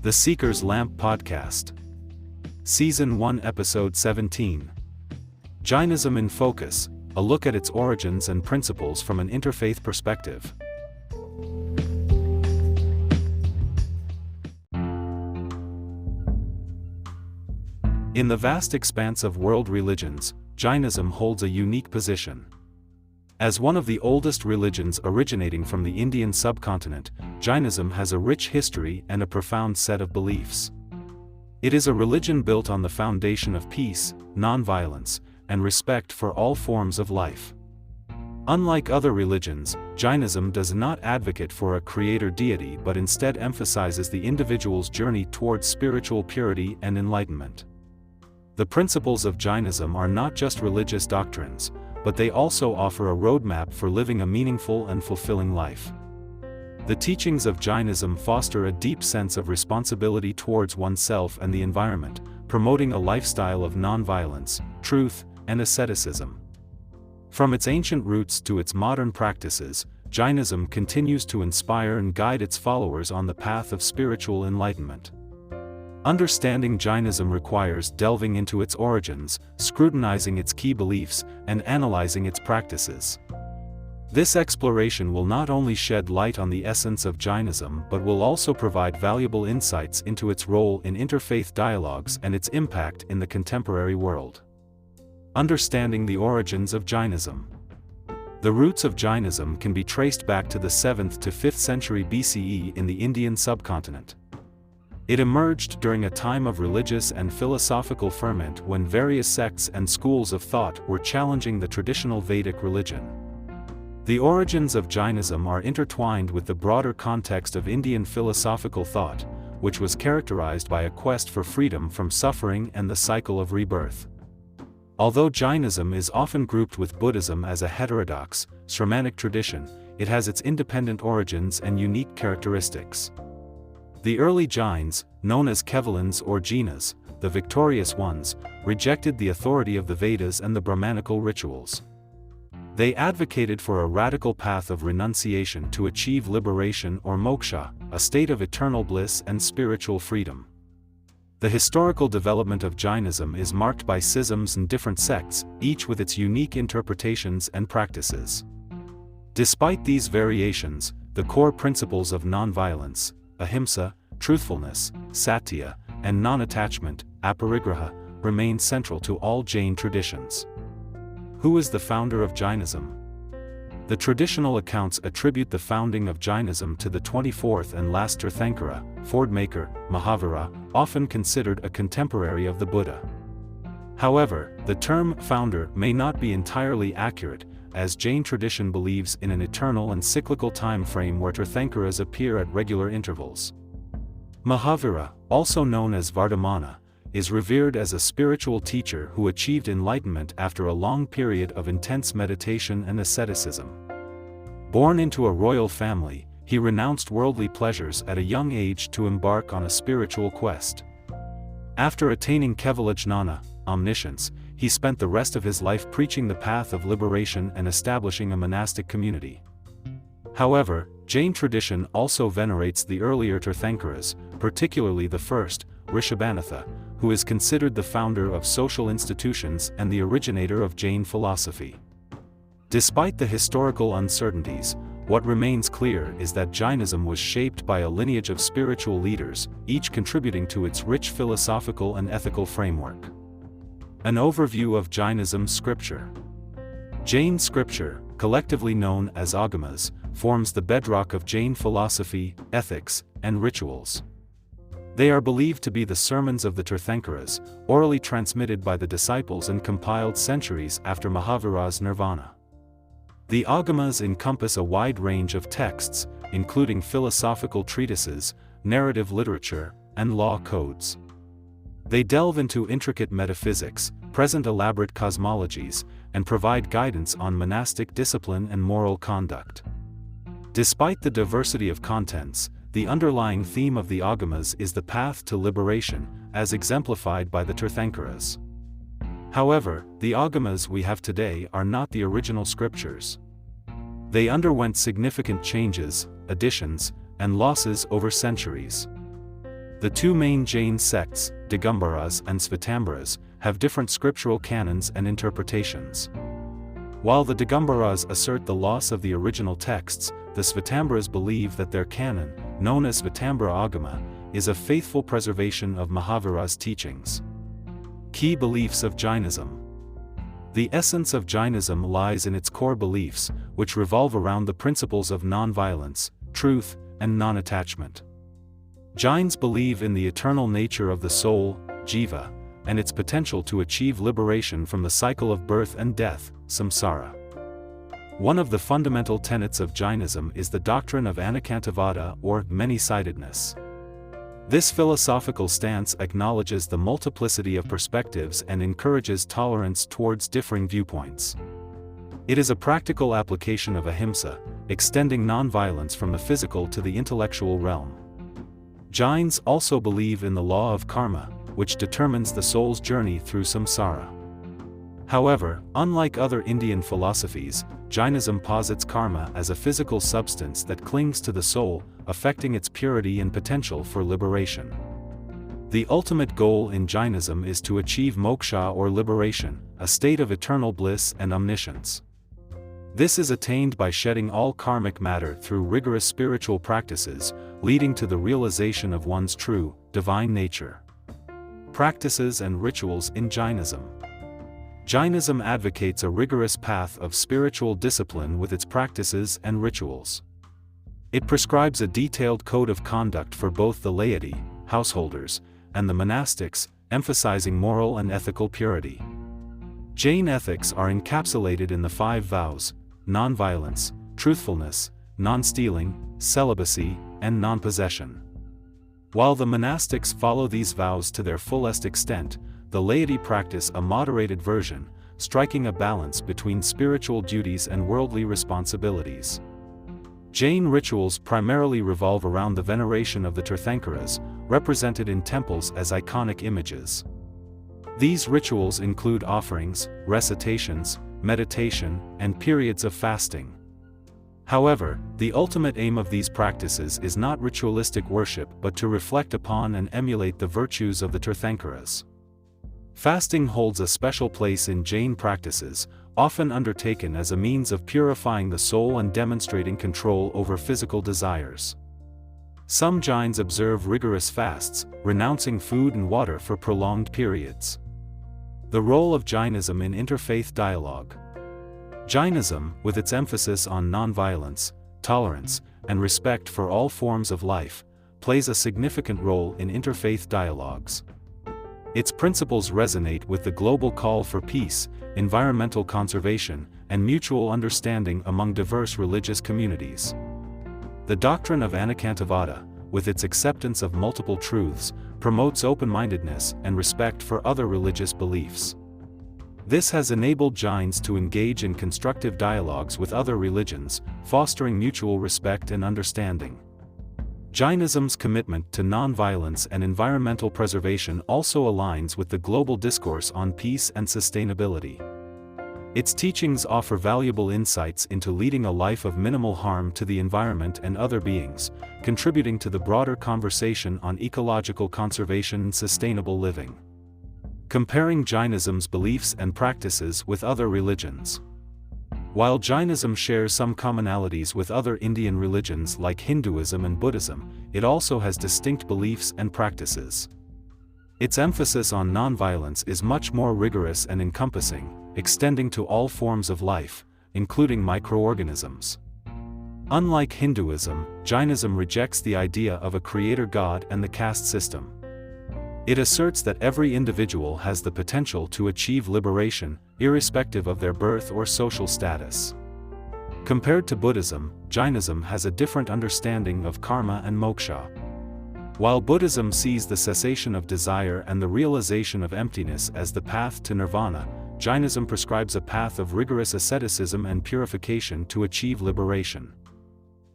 The Seeker's Lamp Podcast. Season 1, Episode 17. Jainism in Focus, a look at its origins and principles from an interfaith perspective. In the vast expanse of world religions, Jainism holds a unique position. As one of the oldest religions originating from the Indian subcontinent, Jainism has a rich history and a profound set of beliefs. It is a religion built on the foundation of peace, nonviolence, and respect for all forms of life. Unlike other religions, Jainism does not advocate for a creator deity but instead emphasizes the individual's journey towards spiritual purity and enlightenment. The principles of Jainism are not just religious doctrines, but they also offer a roadmap for living a meaningful and fulfilling life. The teachings of Jainism foster a deep sense of responsibility towards oneself and the environment, promoting a lifestyle of nonviolence, truth, and asceticism. From its ancient roots to its modern practices, Jainism continues to inspire and guide its followers on the path of spiritual enlightenment. Understanding Jainism requires delving into its origins, scrutinizing its key beliefs, and analyzing its practices. This exploration will not only shed light on the essence of Jainism but will also provide valuable insights into its role in interfaith dialogues and its impact in the contemporary world. Understanding the origins of Jainism. The roots of Jainism can be traced back to the 7th to 5th century BCE in the Indian subcontinent. It emerged during a time of religious and philosophical ferment when various sects and schools of thought were challenging the traditional Vedic religion. The origins of Jainism are intertwined with the broader context of Indian philosophical thought, which was characterized by a quest for freedom from suffering and the cycle of rebirth. Although Jainism is often grouped with Buddhism as a heterodox, Sramanic tradition, it has its independent origins and unique characteristics. The early Jains, known as Kevalins or Jinas, the victorious ones, rejected the authority of the Vedas and the Brahmanical rituals. They advocated for a radical path of renunciation to achieve liberation or moksha, a state of eternal bliss and spiritual freedom. The historical development of Jainism is marked by schisms and different sects, each with its unique interpretations and practices. Despite these variations, the core principles of nonviolence, ahimsa, truthfulness, satya, and non-attachment, aparigraha, remain central to all Jain traditions. Who is the founder of Jainism? The traditional accounts attribute the founding of Jainism to the 24th and last Tirthankara, Fordmaker, Mahavira, often considered a contemporary of the Buddha. However, the term founder may not be entirely accurate, as Jain tradition believes in an eternal and cyclical time frame where Tirthankaras appear at regular intervals. Mahavira, also known as Vardhamana, is revered as a spiritual teacher who achieved enlightenment after a long period of intense meditation and asceticism. Born into a royal family, he renounced worldly pleasures at a young age to embark on a spiritual quest. After attaining Kevalajnana, omniscience, he spent the rest of his life preaching the path of liberation and establishing a monastic community. However, Jain tradition also venerates the earlier Tirthankaras, particularly the first, Rishabhanatha, who is considered the founder of social institutions and the originator of Jain philosophy. Despite the historical uncertainties, what remains clear is that Jainism was shaped by a lineage of spiritual leaders, each contributing to its rich philosophical and ethical framework. An overview of Jainism's scripture. Jain scripture, collectively known as agamas, forms the bedrock of Jain philosophy, ethics, and rituals. They are believed to be the sermons of the Tirthankaras, orally transmitted by the disciples and compiled centuries after Mahavira's nirvana. The agamas encompass a wide range of texts, including philosophical treatises, narrative literature, and law codes. They delve into intricate metaphysics, present elaborate cosmologies, and provide guidance on monastic discipline and moral conduct. Despite the diversity of contents, the underlying theme of the agamas is the path to liberation, as exemplified by the Tirthankaras. However, the agamas we have today are not the original scriptures. They underwent significant changes, additions, and losses over centuries. The two main Jain sects, Digambaras and Svetambaras, have different scriptural canons and interpretations. While the Digambaras assert the loss of the original texts, the Svetambaras believe that their canon, known as Svetambara Agama, is a faithful preservation of Mahavira's teachings. Key beliefs of Jainism. The essence of Jainism lies in its core beliefs, which revolve around the principles of non-violence, truth, and non-attachment. Jains believe in the eternal nature of the soul, jiva, and its potential to achieve liberation from the cycle of birth and death, samsara. One of the fundamental tenets of Jainism is the doctrine of anekantavada, or many-sidedness. This philosophical stance acknowledges the multiplicity of perspectives and encourages tolerance towards differing viewpoints. It is a practical application of ahimsa, extending non-violence from the physical to the intellectual realm. Jains also believe in the law of karma, which determines the soul's journey through samsara. However, unlike other Indian philosophies, Jainism posits karma as a physical substance that clings to the soul, affecting its purity and potential for liberation. The ultimate goal in Jainism is to achieve moksha or liberation, a state of eternal bliss and omniscience. This is attained by shedding all karmic matter through rigorous spiritual practices, leading to the realization of one's true, divine nature. Practices and rituals in Jainism. Jainism advocates a rigorous path of spiritual discipline with its practices and rituals. It prescribes a detailed code of conduct for both the laity, householders, and the monastics, emphasizing moral and ethical purity. Jain ethics are encapsulated in the 5 vows: non-violence, truthfulness, non-stealing, celibacy, and non-possession. While the monastics follow these vows to their fullest extent, the laity practice a moderated version, striking a balance between spiritual duties and worldly responsibilities. Jain rituals primarily revolve around the veneration of the Tirthankaras, represented in temples as iconic images. These rituals include offerings, recitations, meditation, and periods of fasting. However, the ultimate aim of these practices is not ritualistic worship but to reflect upon and emulate the virtues of the Tirthankaras. Fasting holds a special place in Jain practices, often undertaken as a means of purifying the soul and demonstrating control over physical desires. Some Jains observe rigorous fasts, renouncing food and water for prolonged periods. The role of Jainism in interfaith dialogue. Jainism, with its emphasis on non-violence, tolerance, and respect for all forms of life, plays a significant role in interfaith dialogues. Its principles resonate with the global call for peace, environmental conservation, and mutual understanding among diverse religious communities. The doctrine of anekantavada, with its acceptance of multiple truths, promotes open-mindedness and respect for other religious beliefs. This has enabled Jains to engage in constructive dialogues with other religions, fostering mutual respect and understanding. Jainism's commitment to non-violence and environmental preservation also aligns with the global discourse on peace and sustainability. Its teachings offer valuable insights into leading a life of minimal harm to the environment and other beings, contributing to the broader conversation on ecological conservation and sustainable living. Comparing Jainism's beliefs and practices with other religions. While Jainism shares some commonalities with other Indian religions like Hinduism and Buddhism, it also has distinct beliefs and practices. Its emphasis on non-violence is much more rigorous and encompassing, extending to all forms of life, including microorganisms. Unlike Hinduism, Jainism rejects the idea of a creator god and the caste system. It asserts that every individual has the potential to achieve liberation, irrespective of their birth or social status. Compared to Buddhism, Jainism has a different understanding of karma and moksha. While Buddhism sees the cessation of desire and the realization of emptiness as the path to nirvana, Jainism prescribes a path of rigorous asceticism and purification to achieve liberation.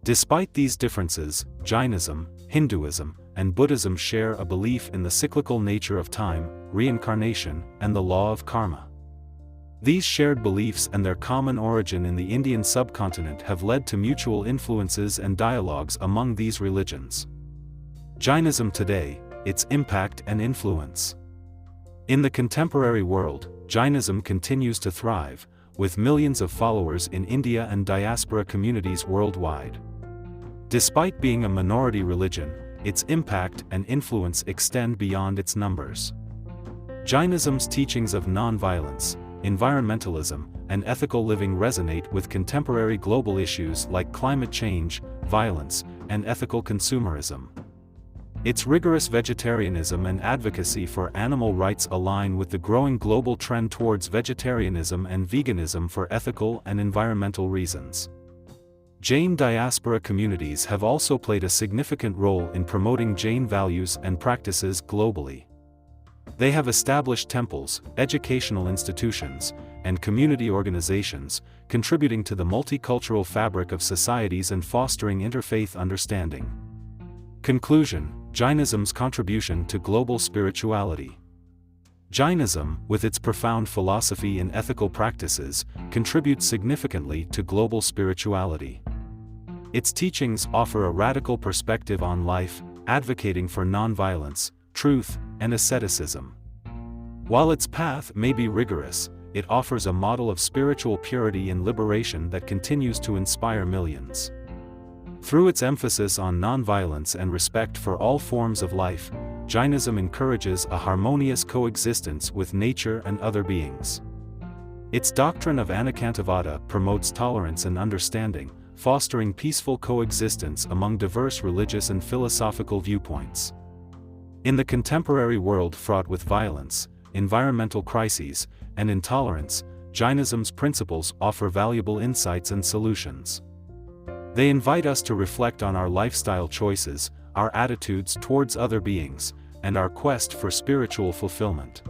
Despite these differences, Jainism, Hinduism, and Buddhism share a belief in the cyclical nature of time, reincarnation, and the law of karma. These shared beliefs and their common origin in the Indian subcontinent have led to mutual influences and dialogues among these religions. Jainism today, its impact and influence. In the contemporary world, Jainism continues to thrive, with millions of followers in India and diaspora communities worldwide. Despite being a minority religion, its impact and influence extend beyond its numbers. Jainism's teachings of non-violence, environmentalism, and ethical living resonate with contemporary global issues like climate change, violence, and ethical consumerism. Its rigorous vegetarianism and advocacy for animal rights align with the growing global trend towards vegetarianism and veganism for ethical and environmental reasons. Jain diaspora communities have also played a significant role in promoting Jain values and practices globally. They have established temples, educational institutions, and community organizations, contributing to the multicultural fabric of societies and fostering interfaith understanding. Conclusion: Jainism's contribution to global spirituality. Jainism, with its profound philosophy and ethical practices, contributes significantly to global spirituality. Its teachings offer a radical perspective on life, advocating for nonviolence, truth, and asceticism. While its path may be rigorous, it offers a model of spiritual purity and liberation that continues to inspire millions. Through its emphasis on nonviolence and respect for all forms of life, Jainism encourages a harmonious coexistence with nature and other beings. Its doctrine of Anekantavada promotes tolerance and understanding, fostering peaceful coexistence among diverse religious and philosophical viewpoints. In the contemporary world fraught with violence, environmental crises, and intolerance, Jainism's principles offer valuable insights and solutions. They invite us to reflect on our lifestyle choices, our attitudes towards other beings, and our quest for spiritual fulfillment.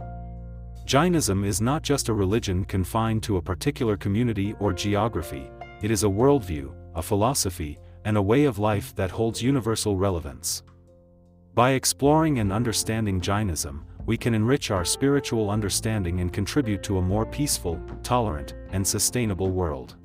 Jainism is not just a religion confined to a particular community or geography, it is a worldview, a philosophy, and a way of life that holds universal relevance. By exploring and understanding Jainism, we can enrich our spiritual understanding and contribute to a more peaceful, tolerant, and sustainable world.